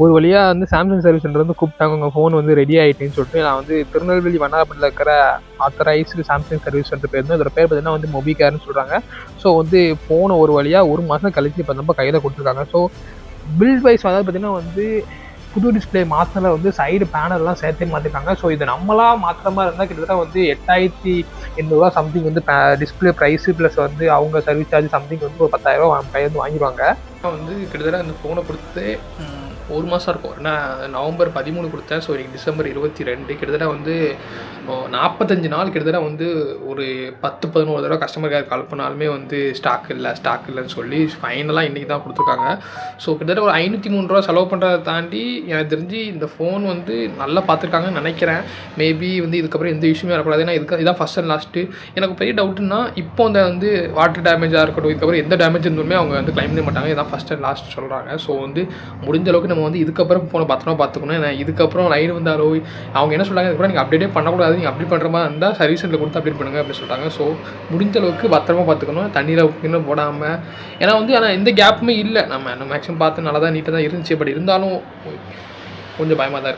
ஒரு வழியாக வந்து சாம்சங் சர்வீஸ் சென்டர் வந்து கூப்பிட்டாங்க, உங்கள் ஃபோன் வந்து ரெடி ஆகிட்டுன்னு சொல்லிட்டு. நான் வந்து திருநெல்வேலி வண்ணாரப்பட்டில் இருக்கிற ஆத்தரைஸ்டு சாம்சங் சர்வீஸ் சென்டர் போயிருந்தோம். இதோட பேர் பார்த்தீங்கன்னா வந்து மொபிகேர்னு சொல்கிறாங்க. ஸோ வந்து ஃபோனை ஒரு வழியாக 1 மாதம் கழிச்சு இப்போ நம்ம கையில் கொடுத்துருக்காங்க. ஸோ பில்ட் வைஸ் அதாவது பார்த்தீங்கன்னா வந்து புது டிஸ்பிளே மாற்றின வந்து சைடு பேனல்லாம் சேர்த்தே மாற்றிருக்காங்க. ஸோ இது நம்மளா மாற்றுற மாதிரி இருந்தால் கிட்டத்தட்ட வந்து 8800 சம்திங் வந்து டிஸ்பிளே ப்ரைஸு ப்ளஸ் வந்து அவங்க சர்வீஸ் சார்ஜ் சம்திங் வந்து ஒரு 10,000 கையிலேருந்து வாங்கிடுவாங்க. வந்து கிட்டத்தட்ட அந்த ஃபோனை கொடுத்து 1 மாதம் இருக்கும். ஏன்னா நவம்பர் 13 கொடுத்தேன். ஸோ இன்னைக்கு டிசம்பர் 22. கிட்டத்தட்ட வந்து 45 நாள் கிட்டத்தட்ட வந்து ஒரு 10-11 தடவை கஸ்டமர் கேர் கால் பண்ணாலுமே வந்து ஸ்டாக் இல்லைன்னு சொல்லி ஃபைனலாக இன்றைக்கி தான் கொடுத்துருக்காங்க. ஸோ கிட்டத்தட்ட ஒரு 503 ரூபா செலவு பண்ணுறதை தாண்டி எனக்கு தெரிஞ்சு இந்த ஃபோன் வந்து நல்லா பார்த்துருக்காங்கன்னு நினைக்கிறேன். மேபி வந்து இதுக்கப்புறம் எந்த இஷ்யூமே வரக்கூடாது. ஏன்னா இதான் ஃபஸ்ட் அண்ட் லாஸ்ட்டு. எனக்கு பெரிய டவுட்டுன்னா இப்போ அந்த வந்து வாட்டர் டேமேஜாக இருக்கட்டும், இதுக்கப்புறம் எந்த டேமேஜ் இருந்துமே அவங்க வந்து கிளைம் பண்ண மாட்டாங்க. இதான் ஃபஸ்ட் அண்ட் லாஸ்ட் சொல்கிறாங்க. ஸோ வந்து முடிஞ்ச அளவுக்கு நம்ம வந்து இதுக்கப்புறம் ஃபோனை பத்திரமா பார்த்துக்கணும். ஏன்னா இதுக்கப்புறம் லைன் வந்தாலோ அவங்க என்ன சொல்கிறாங்க, இதுக்கப்புறம் நீங்கள் அப்டேட்டே பண்ணக்கூடாது, நீங்கள் அப்படி பண்ணுற மாதிரி இருந்தால் சர்வீஸ் சென்டரில் கொடுத்து அப்டேட் பண்ணுங்கள் அப்படின்னு சொல்கிறாங்க. ஸோ முடிஞ்ச அளவுக்கு பத்திரமா பார்த்துக்கணும், தண்ணியில் இன்னும் போடாமல். ஏன்னா வந்து ஆனால் எந்த கேப்புமே இல்லை, நம்ம மேக்ஸிமம் பார்த்து நல்லா தான் நீட்டாக தான் இருந்துச்சு. பட் இருந்தாலும் கொஞ்சம் பயமாக தான் இருக்குது.